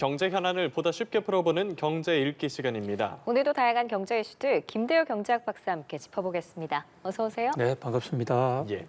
경제 현안을 보다 쉽게 풀어보는 경제 읽기 시간입니다. 오늘도 다양한 경제 이슈들 김대호 경제학 박사와 함께 짚어보겠습니다. 어서 오세요. 네, 반갑습니다. 예.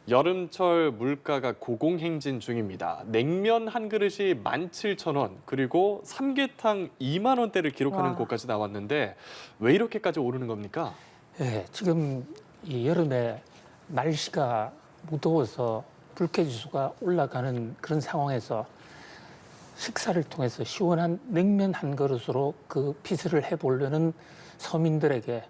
여름철 물가가 고공행진 중입니다. 냉면 한 그릇이 17,000원, 그리고 삼계탕 2만 원대를 기록하는 와. 곳까지 나왔는데 왜 이렇게까지 오르는 겁니까? 네, 지금 이 여름에 날씨가 무더워서 불쾌지수가 올라가는 그런 상황에서 식사를 통해서 시원한 냉면 한 그릇으로 그 피서를 해보려는 서민들에게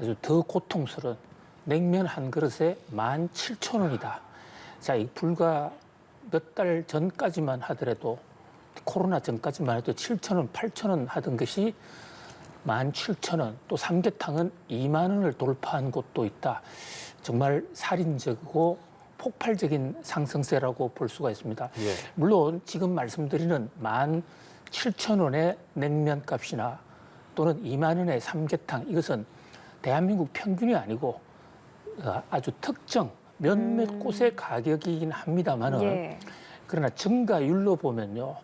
아주 더 고통스러운 냉면 한 그릇에 17,000원이다. 자, 이 불과 몇 달 전까지만 하더라도 코로나 전까지만 해도 7,000원, 8,000원 하던 것이 17,000원, 또 삼계탕은 2만 원을 돌파한 곳도 있다. 정말 살인적이고 폭발적인 상승세라고 볼 수가 있습니다. 예. 물론 지금 말씀드리는 17,000원의 냉면 값이나 또는 2만 원의 삼계탕, 이것은 대한민국 평균이 아니고 아주 특정 몇몇 곳의 가격이긴 합니다만은 예. 그러나 증가율로 보면요,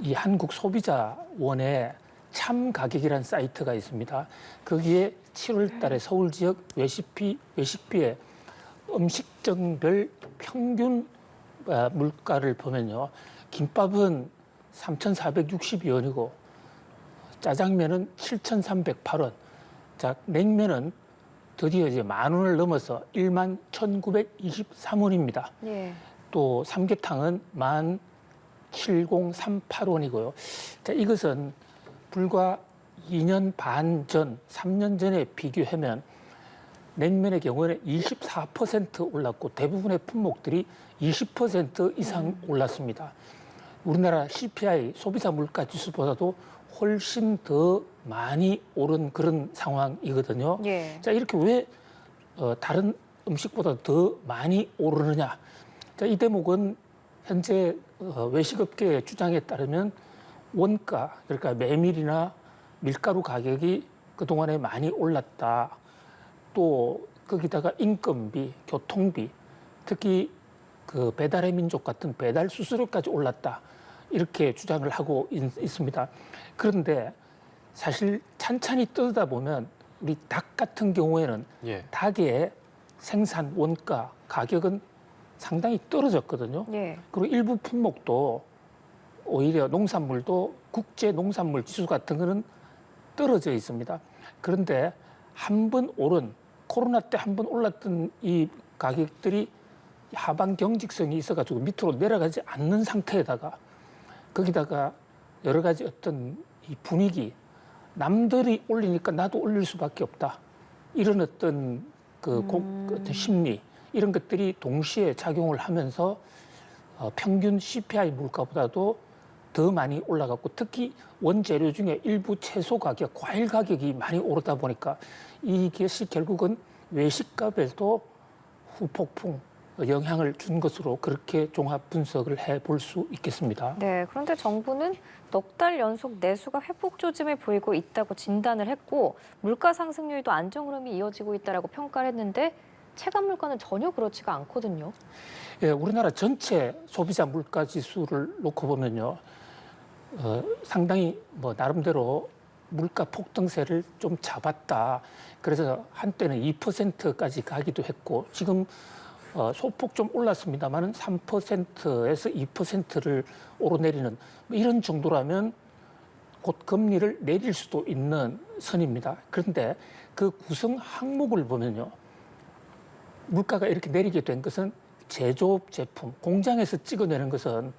이 한국소비자원의 참 가격이라는 사이트가 있습니다. 거기에 7월 달에 서울 지역 외식비의 음식점별 평균 물가를 보면요, 김밥은 3,462원이고 짜장면은 7,308원, 자, 냉면은 드디어 이제 10,000원을 넘어서 11,923원입니다. 예. 또 삼계탕은 17,038원이고요. 자, 이것은 불과 2년 반 전, 3년 전에 비교하면 냉면의 경우에는 24% 올랐고 대부분의 품목들이 20% 이상 올랐습니다. 우리나라 CPI, 소비자 물가 지수보다도 훨씬 더 많이 오른 그런 상황이거든요. 예. 자, 이렇게 왜 다른 음식보다 더 많이 오르느냐? 자, 이 대목은 현재 외식업계의 주장에 따르면 원가, 그러니까 메밀이나 밀가루 가격이 그동안에 많이 올랐다. 또 거기다가 인건비, 교통비, 특히 그 배달의 민족 같은 배달 수수료까지 올랐다. 이렇게 주장을 하고 있습니다. 그런데 사실 찬찬히 뜨다 보면 우리 닭 같은 경우에는 예. 닭의 생산 원가 가격은 상당히 떨어졌거든요. 예. 그리고 일부 품목도 오히려 농산물도 국제 농산물 지수 같은 거는 떨어져 있습니다. 그런데 한 번 오른 코로나 때 한 번 올랐던 이 가격들이 하방 경직성이 있어가지고 밑으로 내려가지 않는 상태에다가 거기다가 여러 가지 어떤 이 분위기, 남들이 올리니까 나도 올릴 수밖에 없다. 이런 어떤 어떤 심리, 이런 것들이 동시에 작용을 하면서 평균 CPI 물가보다도 더 많이 올라갔고, 특히 원재료 중에 일부 채소 가격, 과일 가격이 많이 오르다 보니까 이것이 결국은 외식값에도 후폭풍 영향을 준 것으로 그렇게 종합 분석을 해볼 수 있겠습니다. 네. 그런데 정부는 넉 달 연속 내수가 회복 조짐을 보이고 있다고 진단을 했고 물가 상승률도 안정 흐름이 이어지고 있다라고 평가를 했는데 체감 물가는 전혀 그렇지가 않거든요. 예, 우리나라 전체 소비자 물가 지수를 놓고 보면요, 상당히 뭐 나름대로 물가 폭등세를 좀 잡았다. 그래서 한때는 2%까지 가기도 했고 지금 소폭 좀 올랐습니다만은 3%에서 2%를 오르내리는 이런 정도라면 곧 금리를 내릴 수도 있는 선입니다. 그런데 그 구성 항목을 보면요, 물가가 이렇게 내리게 된 것은 제조업 제품, 공장에서 찍어내는 것은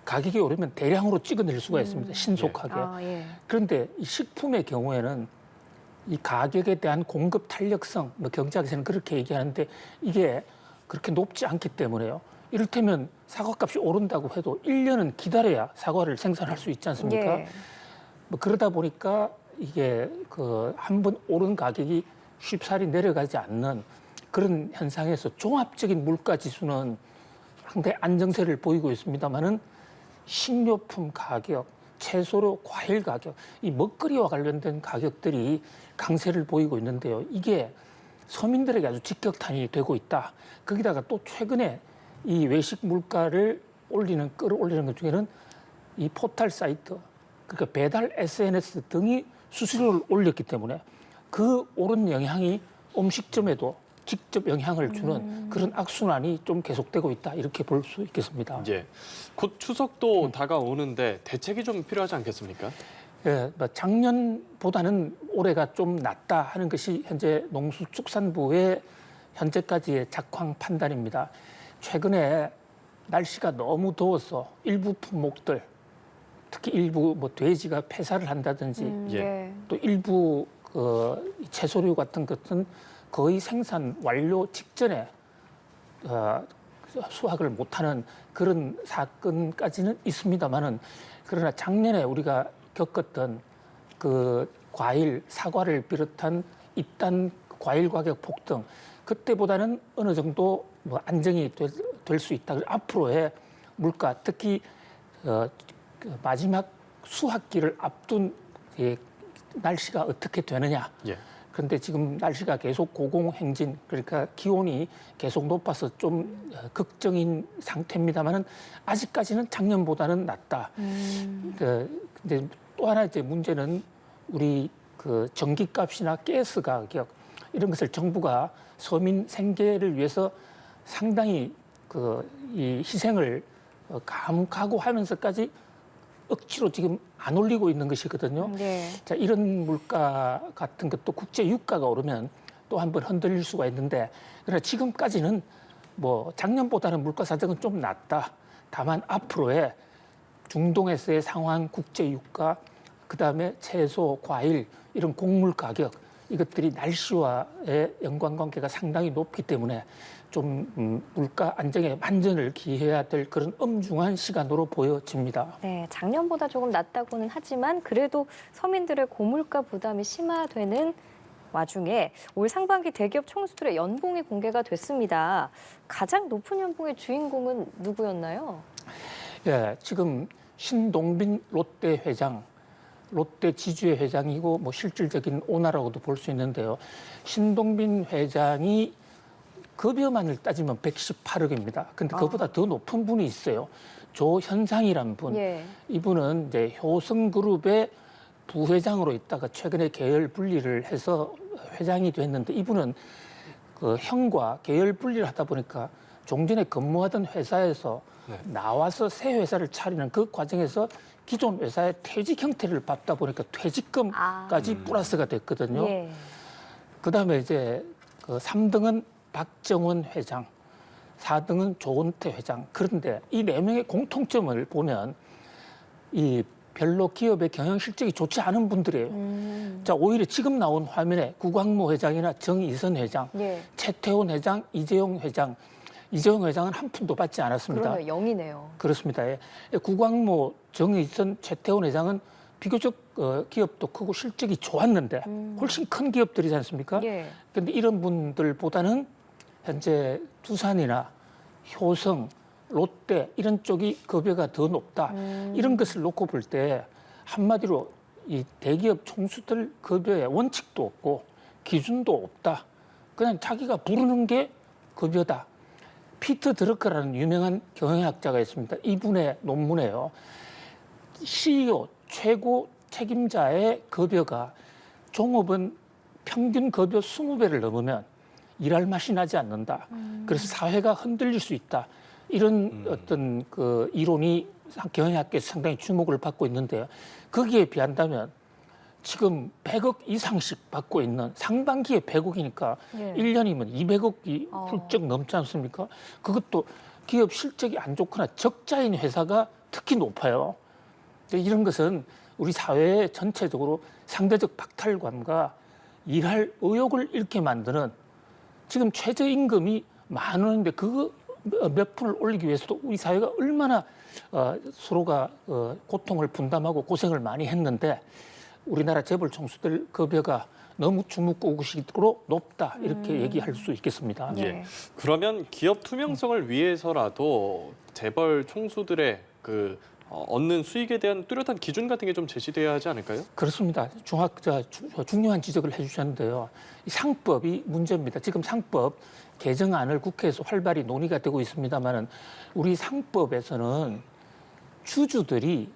가격이 오르면 대량으로 찍어낼 수가 있습니다. 신속하게. 예. 그런데 이 식품의 경우에는 이 가격에 대한 공급 탄력성, 뭐 경제학에서는 그렇게 얘기하는데 이게 그렇게 높지 않기 때문에요. 이를테면 사과값이 오른다고 해도 1년은 기다려야 사과를 생산할 수 있지 않습니까? 예. 뭐 그러다 보니까 이게 그 한 번 오른 가격이 쉽사리 내려가지 않는 그런 현상에서 종합적인 물가 지수는 상당히 안정세를 보이고 있습니다만은 식료품 가격, 채소로 과일 가격, 이 먹거리와 관련된 가격들이 강세를 보이고 있는데요. 이게 서민들에게 아주 직격탄이 되고 있다. 거기다가 또 최근에 이 외식 물가를 끌어올리는 것 중에는 이 포털 사이트, 그러니까 배달 SNS 등이 수수료를 올렸기 때문에 그 오른 영향이 음식점에도 직접 영향을 주는 그런 악순환이 좀 계속되고 있다 이렇게 볼 수 있겠습니다. 예. 곧 추석도 다가오는데 대책이 좀 필요하지 않겠습니까? 예, 뭐 작년보다는 올해가 좀 낫다 하는 것이 현재 농수축산부의 현재까지의 작황 판단입니다. 최근에 날씨가 너무 더워서 일부 품목들, 특히 일부 뭐 돼지가 폐사를 한다든지 예. 또 일부 채소류 같은 것은 거의 생산 완료 직전에 수확을 못하는 그런 사건까지는 있습니다만은 그러나 작년에 우리가 겪었던 그 과일, 사과를 비롯한 잇단 과일 가격 폭등 그때보다는 어느 정도 뭐 안정이 될 수 있다. 앞으로의 물가 특히 그 마지막 수확기를 앞둔 날씨가 어떻게 되느냐. 예. 그런데 지금 날씨가 계속 고공행진, 그러니까 기온이 계속 높아서 좀 걱정인 상태입니다만은 아직까지는 작년보다는 낫다. 근데 또 하나 이제 문제는 우리 그 전기값이나 가스 가격 이런 것을 정부가 서민 생계를 위해서 상당히 이 희생을 각오하면서까지 억지로 지금 안 올리고 있는 것이거든요. 네. 자, 이런 물가 같은 것도 국제 유가가 오르면 또 한번 흔들릴 수가 있는데 그러나 지금까지는 뭐 작년보다는 물가 사정은 좀 낫다. 다만 앞으로의 중동에서의 상황, 국제 유가, 그다음에 채소, 과일 이런 곡물 가격 이것들이 날씨와의 연관관계가 상당히 높기 때문에 좀 물가 안정에 만전을 기해야 될 그런 엄중한 시간으로 보여집니다. 네, 작년보다 조금 낫다고는 하지만 그래도 서민들의 고물가 부담이 심화되는 와중에 올 상반기 대기업 총수들의 연봉이 공개가 됐습니다. 가장 높은 연봉의 주인공은 누구였나요? 예, 지금 신동빈 롯데 회장, 롯데 지주회 회장이고 뭐 실질적인 오너라고도 볼 수 있는데요. 신동빈 회장이 급여만을 따지면 118억입니다. 근데 그보다 더 높은 분이 있어요. 조현상이란 분. 예. 이분은 이제 효성그룹의 부회장으로 있다가 최근에 계열 분리를 해서 회장이 됐는데 이분은 그 형과 계열 분리를 하다 보니까 종전에 근무하던 회사에서 나와서 새 회사를 차리는 그 과정에서 기존 회사의 퇴직 형태를 밟다 보니까 퇴직금까지 플러스가 됐거든요. 예. 그다음에 이제 그 3등은 박정원 회장, 4등은 조은태 회장. 그런데 이 네 명의 공통점을 보면 이 별로 기업의 경영 실적이 좋지 않은 분들이에요. 자, 오히려 지금 나온 화면에 구광모 회장이나 정의선 회장, 예. 최태원 회장, 이재용 회장. 이재용 회장은 한 푼도 받지 않았습니다. 그러네요. 0이네요. 그렇습니다. 예. 구광모, 정의선, 최태원 회장은 비교적 기업도 크고 실적이 좋았는데 훨씬 큰 기업들이지 않습니까? 예. 그런데 이런 분들보다는 현재 두산이나 효성, 롯데 이런 쪽이 급여가 더 높다. 이런 것을 놓고 볼 때 한마디로 이 대기업 총수들 급여에 원칙도 없고 기준도 없다. 그냥 자기가 부르는 게 급여다. 피터 드러커라는 유명한 경영학자가 있습니다. 이분의 논문에요. CEO 최고 책임자의 급여가 종업원 평균 급여 20배를 넘으면 일할 맛이 나지 않는다. 그래서 사회가 흔들릴 수 있다. 이런 어떤 그 이론이 경영학계에서 상당히 주목을 받고 있는데요. 거기에 비한다면 지금 100억 이상씩 받고 있는 상반기에 100억이니까 예. 1년이면 200억이 훌쩍 넘지 않습니까? 그것도 기업 실적이 안 좋거나 적자인 회사가 특히 높아요. 이런 것은 우리 사회 전체적으로 상대적 박탈감과 일할 의욕을 잃게 만드는 지금 최저임금이 10,000원인데 그거 몇 푼을 올리기 위해서도 우리 사회가 얼마나 서로가 고통을 분담하고 고생을 많이 했는데 우리나라 재벌 총수들 급여가 너무 주먹구구식으로 높다 이렇게 얘기할 수 있겠습니다. 네. 예. 그러면 기업 투명성을 위해서라도 재벌 총수들의 그 얻는 수익에 대한 뚜렷한 기준 같은 게 좀 제시돼야 하지 않을까요? 그렇습니다. 중요한 지적을 해주셨는데요. 이 상법이 문제입니다. 지금 상법 개정안을 국회에서 활발히 논의가 되고 있습니다만은 우리 상법에서는 주주들이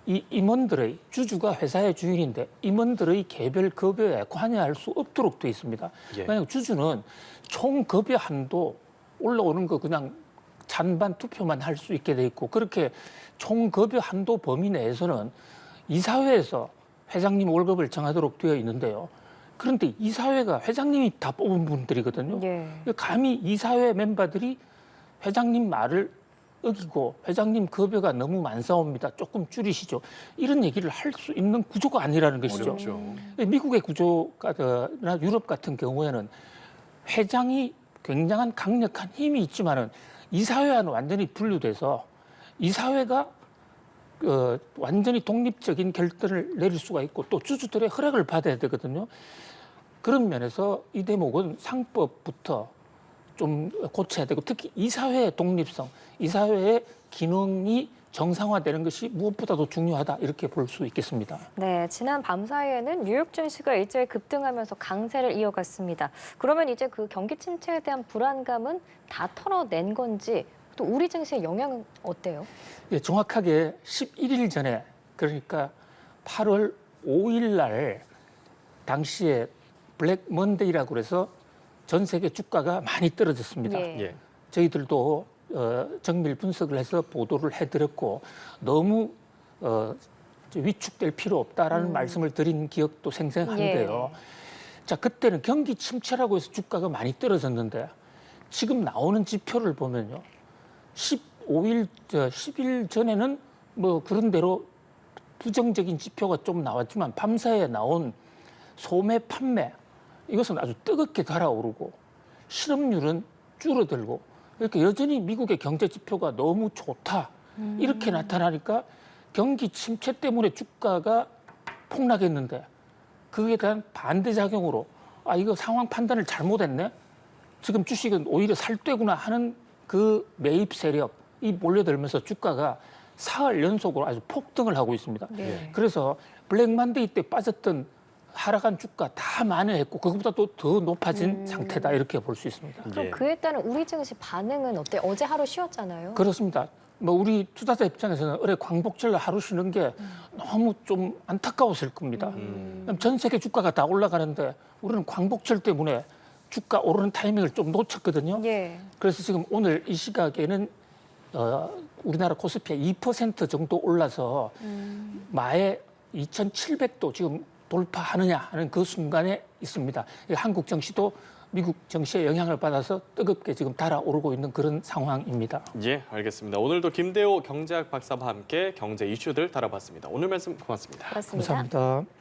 이 임원들의 주주가 회사의 주인인데 임원들의 개별 급여에 관여할 수 없도록 되어 있습니다. 예. 만약 주주는 총 급여 한도 올라오는 거 그냥 찬반 투표만 할 수 있게 돼 있고 그렇게 총 급여 한도 범위 내에서는 이사회에서 회장님 월급을 정하도록 되어 있는데요. 그런데 이사회가 회장님이 다 뽑은 분들이거든요. 예. 감히 이사회 멤버들이 회장님 말을 어기고 회장님 급여가 너무 많사옵니다. 조금 줄이시죠. 이런 얘기를 할 수 있는 구조가 아니라는 것이죠. 어렵죠. 미국의 구조나 유럽 같은 경우에는 회장이 굉장한 강력한 힘이 있지만은 이사회와는 완전히 분류돼서 이사회가 완전히 독립적인 결단을 내릴 수가 있고 또 주주들의 허락을 받아야 되거든요. 그런 면에서 이 대목은 상법부터 좀 고쳐야 되고 특히 이사회의 독립성, 이사회의 기능이 정상화되는 것이 무엇보다도 중요하다 이렇게 볼 수 있겠습니다. 네, 지난 밤 사이에는 뉴욕 증시가 일제히 급등하면서 강세를 이어갔습니다. 그러면 이제 그 경기 침체에 대한 불안감은 다 털어낸 건지 또 우리 증시의 영향은 어때요? 예, 정확하게 11일 전에 그러니까 8월 5일 날 당시에 블랙 먼데이라고 그래서 전 세계 주가가 많이 떨어졌습니다. 예. 예. 저희들도 정밀 분석을 해서 보도를 해드렸고 너무 위축될 필요 없다라는 말씀을 드린 기억도 생생한데요. 자, 그때는 경기 침체라고 해서 주가가 많이 떨어졌는데 지금 나오는 지표를 보면요. 10일 전에는 뭐 그런 대로 부정적인 지표가 좀 나왔지만 밤사이에 나온 소매 판매 이것은 아주 뜨겁게 달아오르고 실업률은 줄어들고 이렇게 여전히 미국의 경제 지표가 너무 좋다 이렇게 나타나니까 경기 침체 때문에 주가가 폭락했는데 그에 대한 반대작용으로 아 이거 상황 판단을 잘못했네 지금 주식은 오히려 살되구나 하는 그 매입 세력이 몰려들면서 주가가 사흘 연속으로 아주 폭등을 하고 있습니다. 네. 그래서 블랙 만데이 때 빠졌던 하락한 주가 다 만회했고 그것보다 또 더 높아진 상태다 이렇게 볼 수 있습니다. 그럼 예. 그에 따른 우리 증시 반응은 어때요? 어제 하루 쉬었잖아요. 그렇습니다. 뭐 우리 투자자 입장에서는 올해 광복절 하루 쉬는 게 너무 좀 안타까웠을 겁니다. 전 세계 주가가 다 올라가는데 우리는 광복절 때문에 주가 오르는 타이밍을 좀 놓쳤거든요. 예. 그래서 지금 오늘 이 시각에는 우리나라 코스피가 2% 정도 올라서 마에 2,700도 지금 돌파하느냐 하는 그 순간에 있습니다. 한국 증시도 미국 증시의 영향을 받아서 뜨겁게 지금 달아오르고 있는 그런 상황입니다. 예, 알겠습니다. 오늘도 김대호 경제학 박사와 함께 경제 이슈들 다뤄봤습니다. 오늘 말씀 고맙습니다. 그렇습니다. 감사합니다.